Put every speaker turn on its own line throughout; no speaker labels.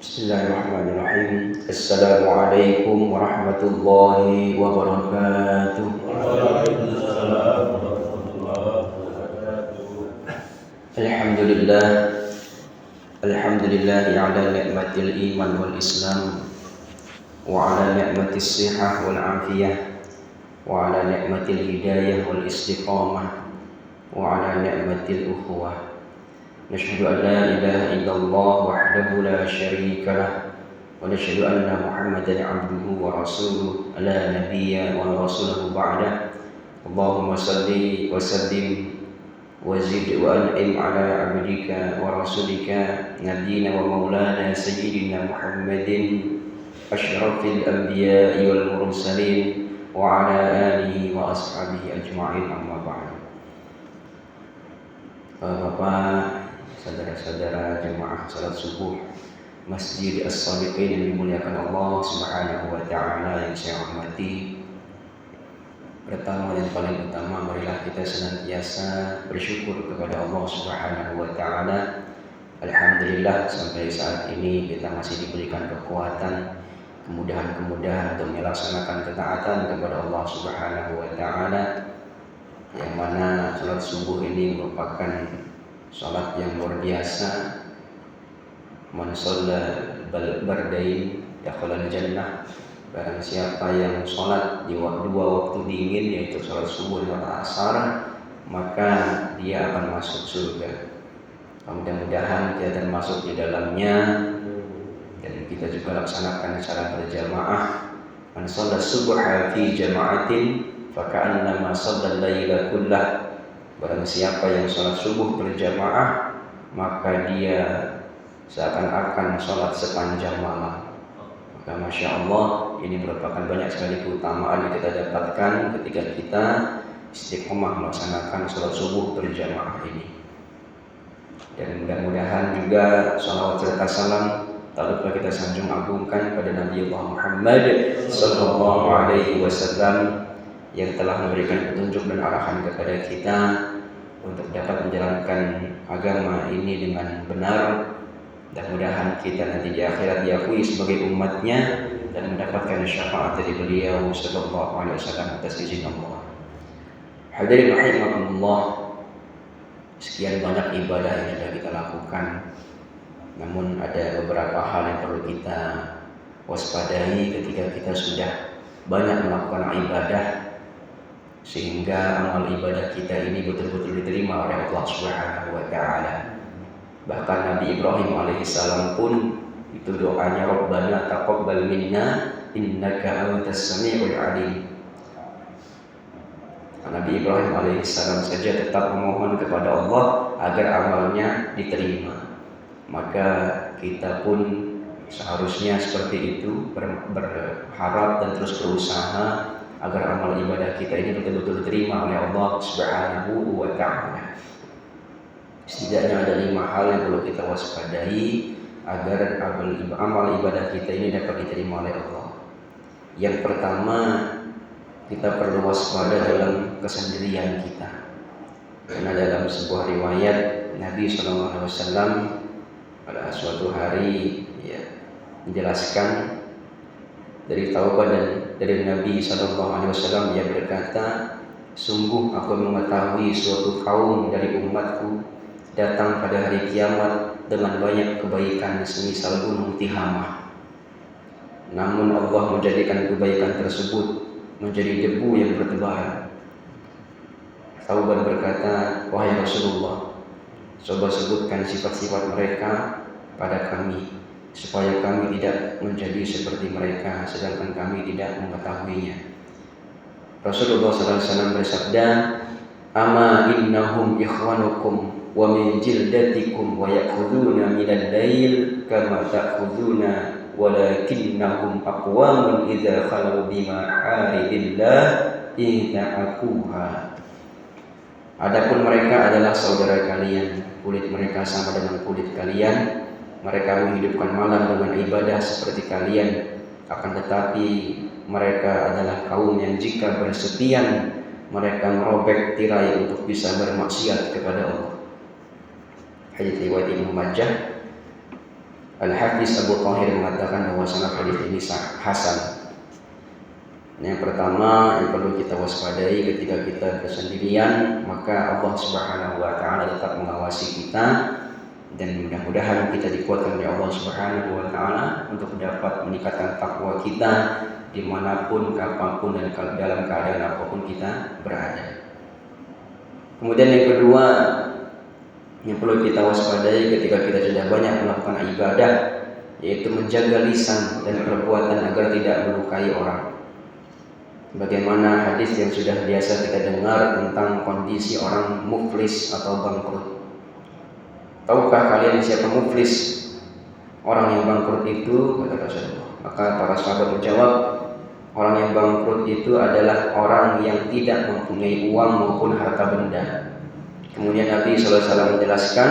Bismillahirrahmanirrahim. Assalamualaikum warahmatullahi wabarakatuh.
Waalaikumsalam warahmatullahi wabarakatuh.
Alhamdulillah. Alhamdulillahi ala ni'matil iman wal islam wa ala ni'matis sihah wal afiyah wa ala ni'matil hidayah wal istiqamah wa ala ni'matil ukhuwah. Nashhadu an la ilaha illallah wahdahu la syarika lah wa nashhadu anna Muhammadan 'abduhu wa rasuluhu la nabiyya wa rasulahu ba'da. Allahumma salli wa sallim wa zid wa an'im ala 'abdika wa rasulika nabiyyina wa maulana sayyidina Muhammadin asyrafil anbiya'i wal mursalin wa ala alihi wa ashabihi ajma'in, amma ba'd. Bapak, saudara-saudara jemaah salat subuh Masjid As-Shadiqin yang dimuliakan Allah Subhanahu wa taala yang saya hormati. Pertama dan paling utama, marilah kita senantiasa bersyukur kepada Allah Subhanahu wa taala. Alhamdulillah sampai saat ini kita masih diberikan kekuatan, kemudahan-kemudahan untuk melaksanakan ketaatan kepada Allah Subhanahu wa taala, yang mana salat subuh ini merupakan salat yang luar biasa. Man shalla bardain dakhala jannah. Barang siapa yang salat di dua waktu dingin, yaitu salat subuh dan salat asar, maka dia akan masuk surga. Mudah-mudahan kita termasuk di dalamnya, dan kita juga laksanakan secara berjamaah. Man shalla subha fi jama'atin faka'annama shalla al-laila kullah. Barang siapa yang sholat subuh berjamaah, maka dia seakan-akan sholat sepanjang malam. Maka Masya Allah, ini merupakan banyak sekali keutamaan yang kita dapatkan ketika kita istiqomah melaksanakan sholat subuh berjamaah ini. Dan mudah-mudahan juga sholawat serta salam tak lupa kita sanjung agungkan pada Nabi Allah Muhammad Sallallahu Alaihi Wasallam, yang telah memberikan petunjuk dan arahan kepada kita untuk dapat menjalankan agama ini dengan benar. Mudah-mudahan kita nanti di akhirat diakui sebagai umatnya dan mendapatkan syafaat dari beliau Sallallahu Alaihi Wasallam atas izin Allah. Hadirin rahimakumullah, sekian banyak ibadah yang sudah kita lakukan, namun ada beberapa hal yang perlu kita waspadai ketika kita sudah banyak melakukan ibadah, sehingga amal ibadah kita ini betul-betul diterima oleh Allah Subhanahu wa taala. Bahkan Nabi Ibrahim alaihissalam pun itu doanya, Rabbana taqabbal minna innaka antas samiul alim. Nabi Ibrahim alaihissalam saja tetap memohon kepada Allah agar amalnya diterima. Maka kita pun seharusnya seperti itu, berharap dan terus berusaha agar amal ibadah kita ini betul-betul diterima oleh Allah Subhanahu wa taala. Setidaknya ada 5 hal yang perlu kita waspadai agar amal ibadah kita ini dapat diterima oleh Allah. Yang pertama, kita perlu waspada dalam kesendirian kita. Karena dalam sebuah riwayat Nabi SAW pada suatu hari menjelaskan dari Taubah dan dari Nabi SAW, dia berkata, sungguh aku mengetahui suatu kaum dari umatku datang pada hari kiamat dengan banyak kebaikan semisal gunung Tihamah. Namun Allah menjadikan kebaikan tersebut menjadi debu yang bertebaran. Taubah berkata, wahai Rasulullah, coba sebutkan sifat-sifat mereka pada kami, supaya kami tidak menjadi seperti mereka, sedangkan kami tidak mengetahuinya. Rasulullah SAW bersabda, ama innahum ikhwanukum wa min jildatikum wa ya'khuduna minal lail kama ta'khuduna walakinnahum aqwamun idza khalu bima haribillah ita'akuha. Adapun mereka adalah saudara kalian, kulit mereka sama dengan kulit kalian. Mereka menghidupkan malam dengan ibadah seperti kalian, akan tetapi mereka adalah kaum yang jika bersepian, mereka merobek tirai untuk bisa bermaksiat kepada Allah. Hadits riwayat Ibnu Majah. Al-Hafiz Abu Thahir mengatakan bahwa sanad hadis ini hasan. Yang pertama yang perlu kita waspadai ketika kita bersendirian, maka Allah Subhanahu wa taala tetap mengawasi kita, dan mudah-mudahan kita dikuatkan oleh Allah Subhanahu wa taala untuk dapat meningkatkan takwa kita dimanapun, kapanpun, dan dalam keadaan apapun kita berada. Kemudian yang kedua yang perlu kita waspadai ketika kita sudah banyak melakukan ibadah, yaitu menjaga lisan dan perbuatan agar tidak melukai orang. Bagaimana hadis yang sudah biasa kita dengar tentang kondisi orang muflis atau bangkrut. Tahukah kalian siapa muflis? Orang yang bangkrut itu, kata Rasulullah. Maka para sahabat menjawab, orang yang bangkrut itu adalah orang yang tidak mempunyai uang maupun harta benda. Kemudian Nabi SAW menjelaskan,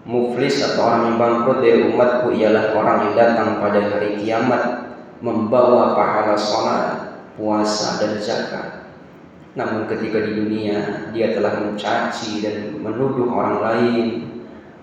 muflis atau orang yang bangkrut dari umatku ialah orang yang datang pada hari kiamat membawa pahala salat, puasa, dan zakat. Namun ketika di dunia dia telah mencaci dan menuduh orang lain,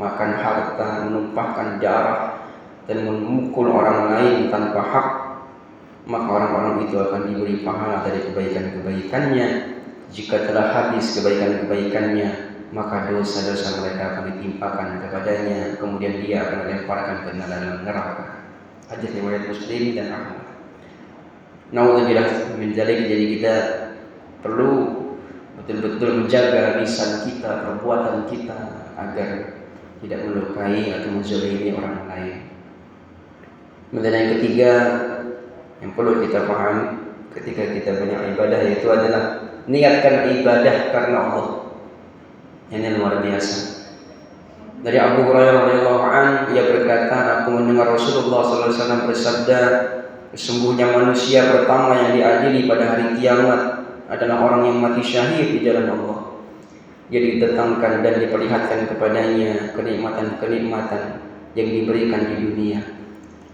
makan harta, menumpahkan darah, dan memukul orang lain tanpa hak, maka orang-orang itu akan diberi pahala dari kebaikan-kebaikannya. Jika telah habis kebaikan-kebaikannya, maka dosa-dosa mereka akan ditimpakan kepadanya, kemudian dia akan dilemparkan ke dalam neraka. Hadis riwayat Muslim dan Ahmad. Nauzubillah min dzalik. Jadi kita perlu betul-betul menjaga lisan kita, perbuatan kita agar tidak melukai atau menzalimi orang lain. Kemudian yang ketiga yang perlu kita pahami ketika kita banyak ibadah, yaitu adalah niatkan ibadah karena Allah. Ini luar biasa. Dari Abu Hurairah radhiyallahu anhu, ia berkata, aku mendengar Rasulullah SAW bersabda, sesungguhnya manusia pertama yang diadili pada hari kiamat adalah orang yang mati syahid di jalan Allah. Dia didatangkan dan diperlihatkan kepadanya kenikmatan-kenikmatan yang diberikan di dunia.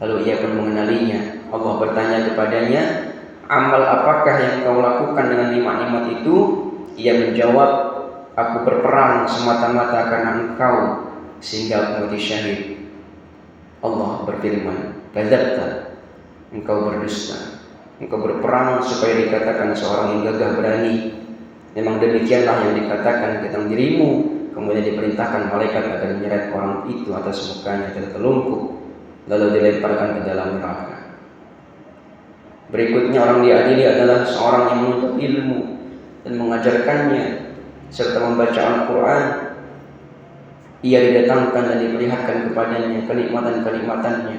Lalu ia pun mengenalinya. Allah bertanya kepadanya, amal apakah yang kau lakukan dengan nikmat-nikmat itu? Ia menjawab, aku berperang semata-mata karena engkau sehingga aku mati syahid. Allah berfirman, kadzabta, engkau berdusta. Engkau berperang supaya dikatakan seorang yang gagah berani. Memang demikianlah yang dikatakan tentang dirimu. Kemudian diperintahkan malaikat agar menyeret orang itu atas mukanya tertelungkup, lalu dilemparkan ke dalam neraka. Berikutnya orang diadili adalah seorang yang menuntut ilmu dan mengajarkannya serta membaca Al-Quran. Ia didatangkan dan diperlihatkan kepadanya kenikmatan-kenikmatannya,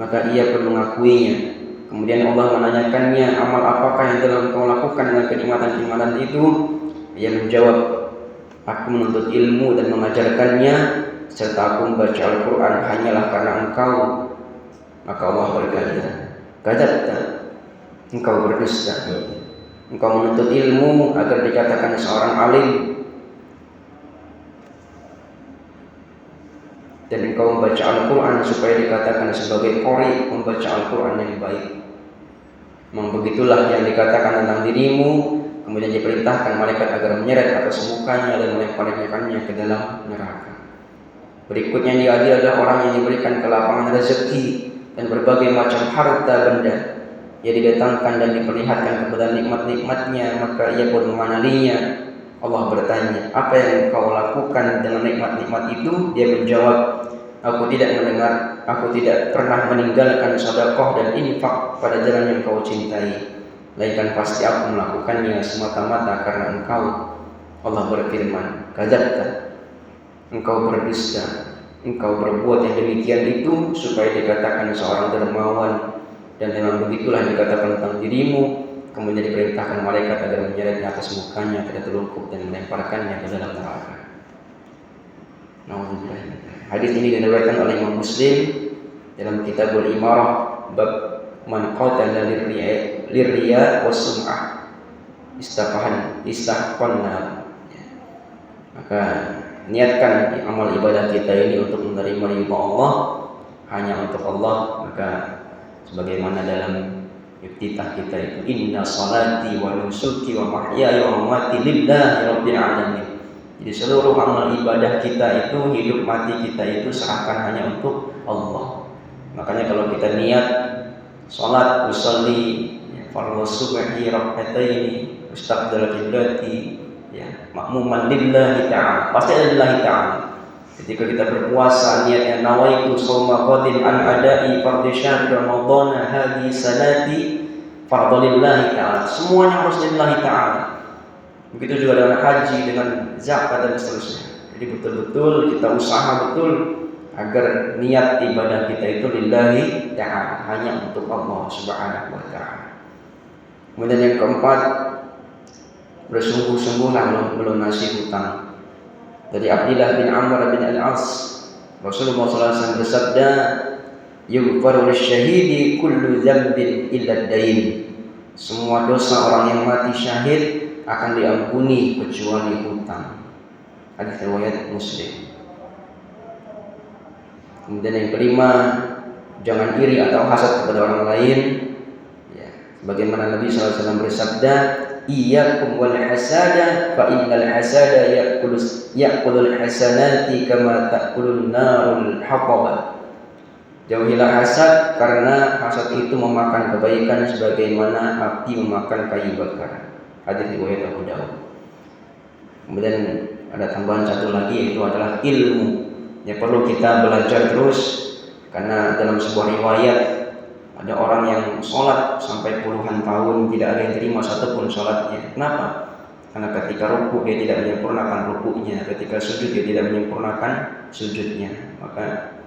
maka ia pun mengakuinya. Kemudian Allah menanyakannya, amal apakah yang telah kau lakukan dengan kenikmatan-kenikmatan itu? Ia menjawab, aku menuntut ilmu dan mengajarkannya, serta aku membaca Al-Quran hanyalah karena engkau. Maka Allah berkata, kadzabta, engkau berdusta. Engkau menuntut ilmu agar dikatakan seorang alim, dan engkau membaca Al-Quran supaya dikatakan sebagai qari, membaca Al-Quran yang baik. Memang begitulah yang dikatakan tentang dirimu. Kemudian diperintahkan malaikat agar menyeret atas mukanya dan melemparkannya ke dalam neraka. Berikutnya yang diadili adalah orang yang diberikan kelapangan rezeki dan berbagai macam harta benda. Ia didatangkan dan diperlihatkan kepada nikmat-nikmatnya, maka ia pun mengenalinya. Allah bertanya, apa yang kau lakukan dengan nikmat-nikmat itu? Dia menjawab, aku tidak pernah meninggalkan sedekah dan infak pada jalan yang kau cintai, melainkan pasti aku melakukannya semata-mata karena engkau. Allah berfirman, kadzabta, engkau berdusta. Engkau berbuat yang demikian itu supaya dikatakan seorang dermawan, dan memang begitulah yang dikatakan tentang dirimu. Kemudian diperintahkan malaikat agar menyeretnya atas mukanya tertelungkup dan melemparkannya ke dalam neraka. Hadis ini diriwayatkan oleh Imam Muslim dalam Kitabul Imarah, bab man qatala lirriya was sum'ah istahqanna. Maka niatkan amal ibadah kita ini untuk menerima ridha Allah, hanya untuk Allah. Maka sebagaimana dalam iftitah kita itu, inna salati wa nusuki wa mahyaya wa mamati lillahi rabbil alamin. Jadi seluruh amal ibadah kita itu, hidup mati kita itu serahkan hanya untuk Allah. Makanya kalau kita niat salat, usolli fardhu subhi rak'ataini mustaqbil qiblati, ya, makmuman lillahi ta'ala, pasti ada lillahi ta'ala. Ketika kita berpuasa niatnya nawaitu shauma qadin an ada'i fardhi syahr ramadhana hadhi salati fardhu lillahi ta'ala, semuanya harus lillahi ta'ala. Begitu juga dengan haji, dengan zakat dan seterusnya. Jadi betul-betul kita usaha betul agar niat ibadah kita itu lillahi ta'ala, hanya untuk Allah Subhanahu wa ta'ala. Kemudian yang keempat, bersungguh-sungguhlah melunasi hutang. Dari Abdullah bin Amr bin Al-As, Rasulullah SAW bersabda, yughfaru lisyahidi kullu dzambin illa ad-dain. Semua dosa orang yang mati syahid akan diampuni kecuali hutang. Hadis riwayat Muslim. Kemudian yang kelima, jangan iri atau hasad kepada orang lain. Ya, sebagaimana Nabi SAW bersabda, iyyakum wal hasada fa innal hasada ya'kulul hasanati kama ta'kulun narul haqaba. Jauhilah hasad, karena hasad itu memakan kebaikan sebagaimana api memakan kayu bakar. Hadis riwayat Abu Dawud. Kemudian ada tambahan satu lagi, yaitu adalah ilmu. Ya, perlu kita belajar terus, karena dalam sebuah riwayat ada orang yang sholat sampai puluhan tahun tidak ada yang terima satupun sholatnya. Kenapa? Karena ketika ruku dia tidak menyempurnakan rukunya, ketika sujud dia tidak menyempurnakan sujudnya. Maka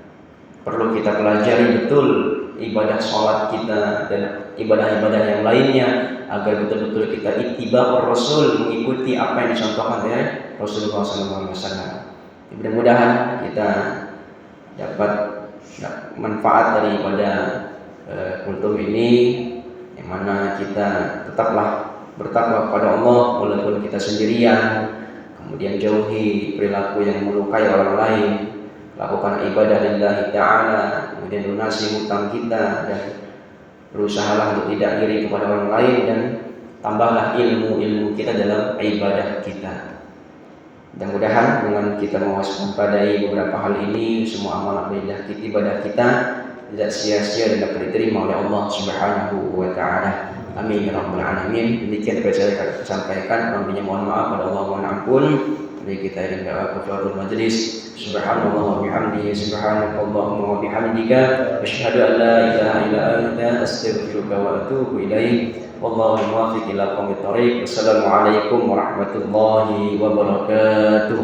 perlu kita pelajari betul ibadah sholat kita dan ibadah-ibadah yang lainnya, agar betul-betul kita ittiba'ur Rasul, mengikuti apa yang dicontohkan oleh Rasulullah SAW. Mudah-mudahan kita dapat manfaat daripada kultum ini, yang mana kita tetaplah bertakwa kepada Allah walaupun kita sendirian, kemudian jauhi perilaku yang melukai orang lain, lakukan ibadah lillahi ta'ala, kemudian lunasi hutang kita, dan berusahalah untuk tidak iri kepada orang lain, dan tambahlah ilmu kita dalam ibadah kita. Mudah-mudahan dengan kita mewaspadai beberapa hal ini, semua amal ibadah kita tidak sia-sia dan dapat diterima oleh Allah Subhanahu wa ta'ala. Amin ya rabbal alamin. Demikian yang saya sampaikan, mohon maaf pada Allah, mohon ampun. Mari kita iringi doa kafaratul majlis. Subhanallah wa bihamdihi, subhanakallahumma wa bihamdika, asyhadu an la ilaha illa anta, astaghfiruka wa atubu ilaik. Wallahu muwaffiq ila aqwamit thoriq. Wassalamualaikum warahmatullahi wabarakatuh.